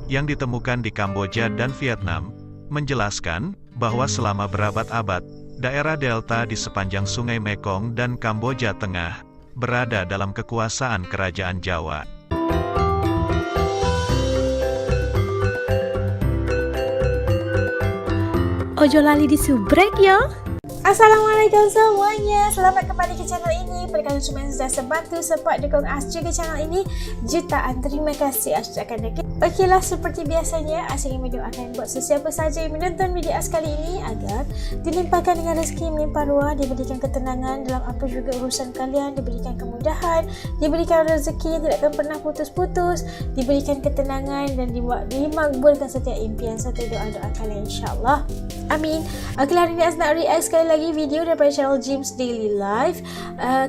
yang ditemukan di Kamboja dan Vietnam, menjelaskan bahwa selama berabad-abad, daerah delta di sepanjang Sungai Mekong dan Kamboja Tengah berada dalam kekuasaan Kerajaan Jawa. Ojo lali disubrek ya. Assalamualaikum semuanya, selamat kembali ke channel ini. Pada kalian semua yang sudah bantu support dukung Asri ke channel ini, jutaan terima kasih Asri akan dekat. Okeylah, seperti biasanya Asri ingin mendoakan buat sesiapa saja yang menonton video Asri kali ini agar dilimpahkan dengan rezeki melimpah ruah, diberikan ketenangan dalam apa juga urusan kalian, diberikan kemudahan, diberikan rezeki yang tidak akan pernah putus-putus, diberikan ketenangan dan dimakbulkan setiap impian serta doa-doa kalian, insyaAllah. Amin. Okeylah, hari ini Asri nak react sekali lagi video daripada channel James Daily Life.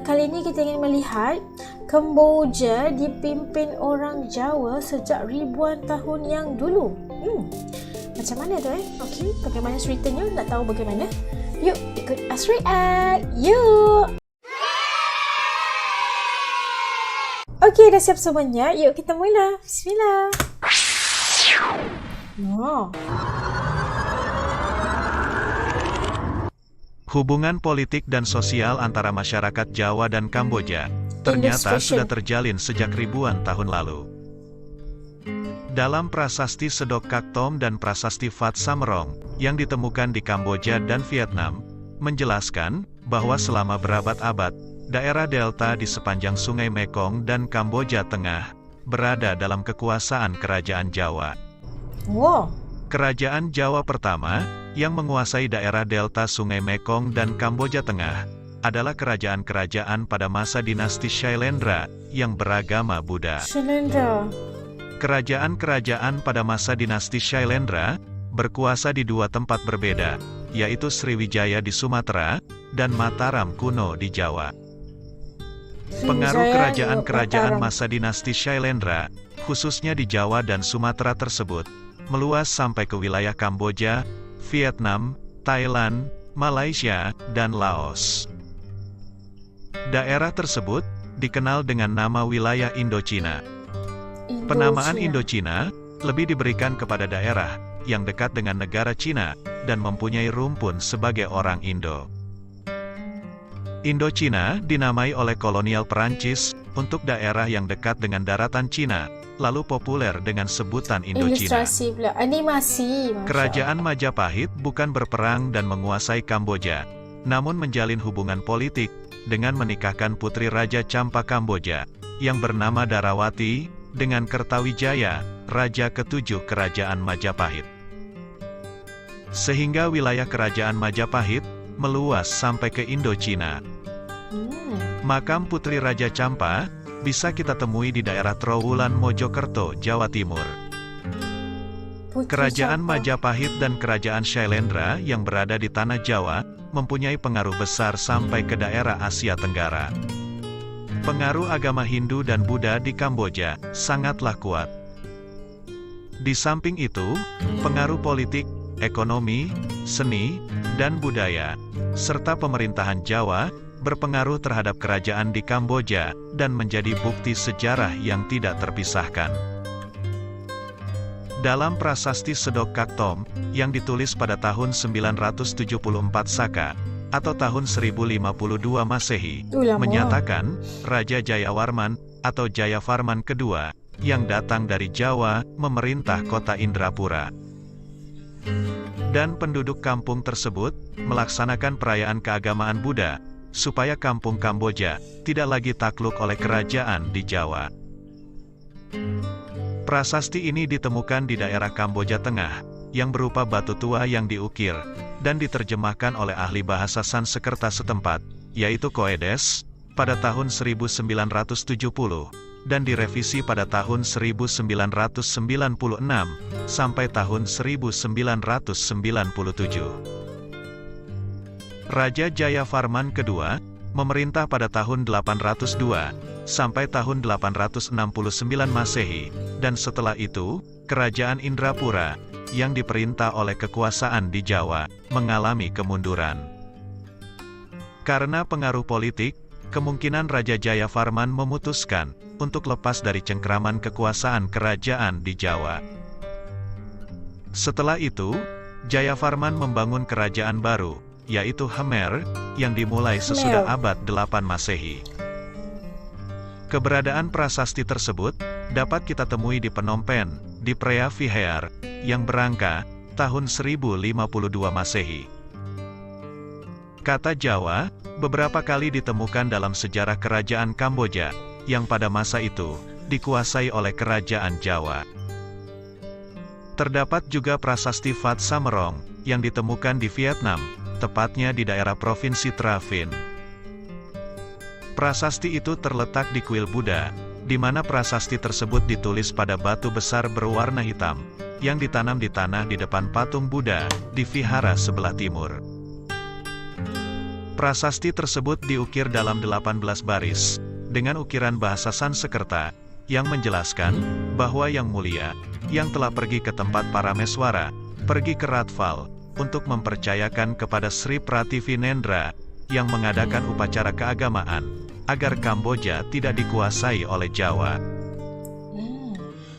Kali ini kita ingin melihat Kamboja dipimpin orang Jawa sejak ribuan tahun yang dulu. Macam mana tu Okey, bagaimana ceritanya? Nak tahu bagaimana? Yuk ikut Asri react. Yuk. Okey, dah siap semuanya. Yuk kita mula. Bismillah. Hubungan politik dan sosial antara masyarakat Jawa dan Kamboja ternyata sudah terjalin sejak ribuan tahun lalu. Dalam prasasti Sedok Kaktom dan prasasti Fat Samerong yang ditemukan di Kamboja dan Vietnam, menjelaskan bahwa selama berabad-abad, daerah delta di sepanjang Sungai Mekong dan Kamboja Tengah berada dalam kekuasaan Kerajaan Jawa. Kerajaan Jawa pertama yang menguasai daerah delta Sungai Mekong dan Kamboja Tengah adalah kerajaan-kerajaan pada masa dinasti Shailendra yang beragama Buddha. Kerajaan-kerajaan pada masa dinasti Shailendra berkuasa di dua tempat berbeda, yaitu Sriwijaya di Sumatera dan Mataram kuno di Jawa. Pengaruh kerajaan-kerajaan masa dinasti Shailendra, khususnya di Jawa dan Sumatera tersebut, meluas sampai ke wilayah Kamboja, Vietnam, Thailand, Malaysia, dan Laos. Daerah tersebut dikenal dengan nama wilayah Indochina. Penamaan Indochina lebih diberikan kepada daerah yang dekat dengan negara Cina dan mempunyai rumpun sebagai orang Indo. Indochina dinamai oleh kolonial Perancis untuk daerah yang dekat dengan daratan Cina, lalu populer dengan sebutan Indochina. Kerajaan Majapahit bukan berperang dan menguasai Kamboja, namun menjalin hubungan politik dengan menikahkan putri Raja Champa Kamboja, yang bernama Darawati, dengan Kertawijaya, Raja ke-7 Kerajaan Majapahit. Sehingga wilayah Kerajaan Majapahit meluas sampai ke Indochina. Makam putri Raja Champa bisa kita temui di daerah Trowulan, Mojokerto, Jawa Timur. Kerajaan Majapahit dan Kerajaan Shailendra yang berada di Tanah Jawa mempunyai pengaruh besar sampai ke daerah Asia Tenggara. Pengaruh agama Hindu dan Buddha di Kamboja sangatlah kuat. Di samping itu, pengaruh politik, ekonomi, seni, dan budaya, serta pemerintahan Jawa berpengaruh terhadap kerajaan di Kamboja dan menjadi bukti sejarah yang tidak terpisahkan. Dalam prasasti Sedok Kaktom yang ditulis pada tahun 974 Saka atau tahun 1052 Masehi, menyatakan Raja Jayawarman atau Jayavarman kedua yang datang dari Jawa memerintah kota Indrapura. Dan penduduk kampung tersebut melaksanakan perayaan keagamaan Buddha supaya kampung Kamboja tidak lagi takluk oleh kerajaan di Jawa. Prasasti ini ditemukan di daerah Kamboja Tengah, yang berupa batu tua yang diukir, dan diterjemahkan oleh ahli bahasa Sanskerta setempat, yaitu Koedes, pada tahun 1970, dan direvisi pada tahun 1996, sampai tahun 1997. Raja Jayavarman kedua memerintah pada tahun 802 sampai tahun 869 Masehi, dan setelah itu, Kerajaan Indrapura yang diperintah oleh kekuasaan di Jawa mengalami kemunduran. Karena pengaruh politik, kemungkinan Raja Jayavarman memutuskan untuk lepas dari cengkraman kekuasaan kerajaan di Jawa. Setelah itu, Jayavarman membangun kerajaan baru, yaitu Khmer, yang dimulai sesudah abad 8 Masehi. Keberadaan prasasti tersebut dapat kita temui di Phnom Penh, di Preah Vihear, yang berangka tahun 1052 Masehi. Kata Jawa beberapa kali ditemukan dalam sejarah kerajaan Kamboja, yang pada masa itu dikuasai oleh kerajaan Jawa. Terdapat juga prasasti Phat Samerong, yang ditemukan di Vietnam, tepatnya di daerah provinsi Tra Vinh. Prasasti itu terletak di kuil Buddha, di mana prasasti tersebut ditulis pada batu besar berwarna hitam, yang ditanam di tanah di depan patung Buddha, di vihara sebelah timur. Prasasti tersebut diukir dalam 18 baris, dengan ukiran bahasa Sanskerta, yang menjelaskan bahwa Yang Mulia, yang telah pergi ke tempat Parameswara, pergi ke Ratval, untuk mempercayakan kepada Sri Prativinendra, yang mengadakan upacara keagamaan, agar Kamboja tidak dikuasai oleh Jawa.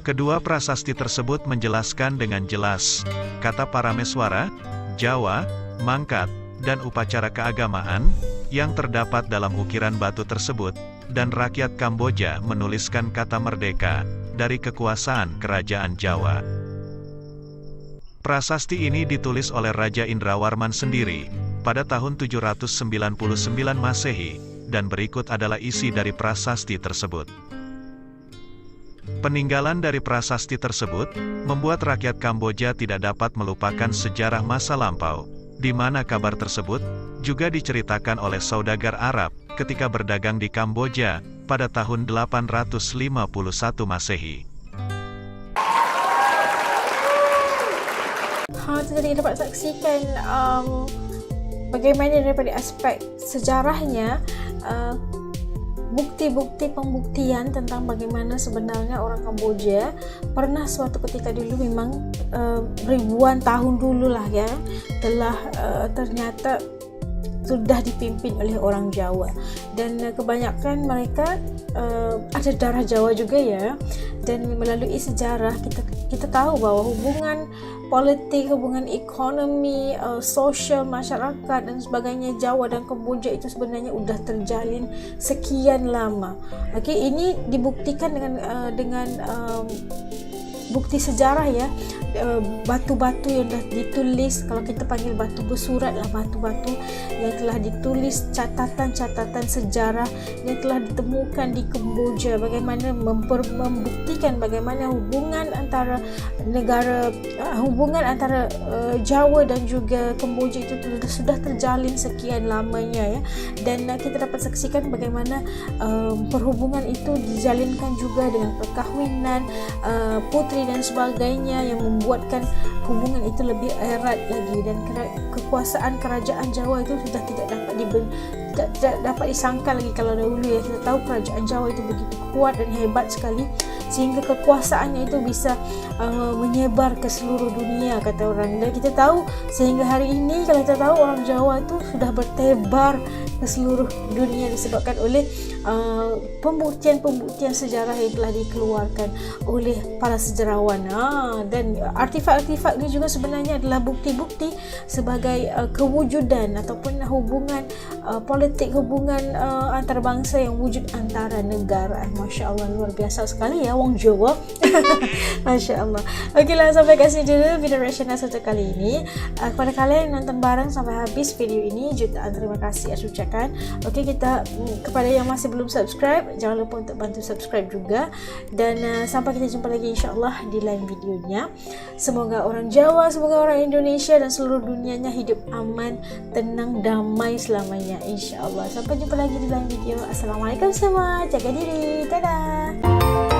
Kedua prasasti tersebut menjelaskan dengan jelas, kata Parameswara, Jawa, Mangkat, dan upacara keagamaan, yang terdapat dalam ukiran batu tersebut, dan rakyat Kamboja menuliskan kata merdeka, dari kekuasaan kerajaan Jawa. Prasasti ini ditulis oleh Raja Indrawarman sendiri, pada tahun 799 Masehi, dan berikut adalah isi dari prasasti tersebut. Peninggalan dari prasasti tersebut, membuat rakyat Kamboja tidak dapat melupakan sejarah masa lampau, di mana kabar tersebut juga diceritakan oleh saudagar Arab, ketika berdagang di Kamboja, pada tahun 851 Masehi. Kita dapat saksikan bagaimana daripada aspek sejarahnya, bukti-bukti pembuktian tentang bagaimana sebenarnya orang Kamboja pernah suatu ketika dulu, memang ribuan tahun dulu lah ya, telah ternyata sudah dipimpin oleh orang Jawa, dan kebanyakan mereka ada darah Jawa juga ya. Dan melalui sejarah kita tahu bahwa hubungan politik, hubungan ekonomi, sosial masyarakat dan sebagainya Jawa dan Kamboja itu sebenarnya sudah terjalin sekian lama. Okey, ini dibuktikan dengan bukti sejarah ya, batu-batu yang dah ditulis, kalau kita panggil batu bersurat lah, batu-batu yang telah ditulis, catatan-catatan sejarah yang telah ditemukan di Kamboja, bagaimana membuktikan bagaimana hubungan antara negara, hubungan antara Jawa dan juga Kamboja itu sudah terjalin sekian lamanya ya. Dan kita dapat saksikan bagaimana perhubungan itu dijalinkan juga dengan perkahwinan putri dan sebagainya, yang membuatkan hubungan itu lebih erat lagi. Dan kekuasaan kerajaan Jawa itu sudah tidak dapat disangka lagi. Kalau dahulu ya, kita tahu kerajaan Jawa itu begitu kuat dan hebat sekali, sehingga kekuasaannya itu bisa menyebar ke seluruh dunia, kata orang. Dan kita tahu sehingga hari ini, kalau kita tahu orang Jawa itu sudah bertebar ke seluruh dunia disebabkan oleh pembuktian-pembuktian sejarah yang telah dikeluarkan oleh para sejarawan. Dan artifak-artifak ini juga sebenarnya adalah bukti-bukti sebagai kewujudan ataupun hubungan politik, hubungan antarabangsa yang wujud antara negara. Masya Allah, luar biasa sekali ya wong Jawa. Masya Allah. Okeylah, sampai kat sini dulu video reaction Nasa kali ini. Kepada kalian yang nonton bareng sampai habis video ini, jutaan terima kasih saya ucapkan. Okey, kita kepada yang masih belum subscribe, jangan lupa untuk bantu subscribe juga. Dan sampai kita jumpa lagi insyaAllah di lain videonya. Semoga orang Jawa, semoga orang Indonesia dan seluruh dunianya hidup aman, tenang, damai selamanya insyaAllah. Sampai jumpa lagi di lain video. Assalamualaikum semua, jaga diri, dadah.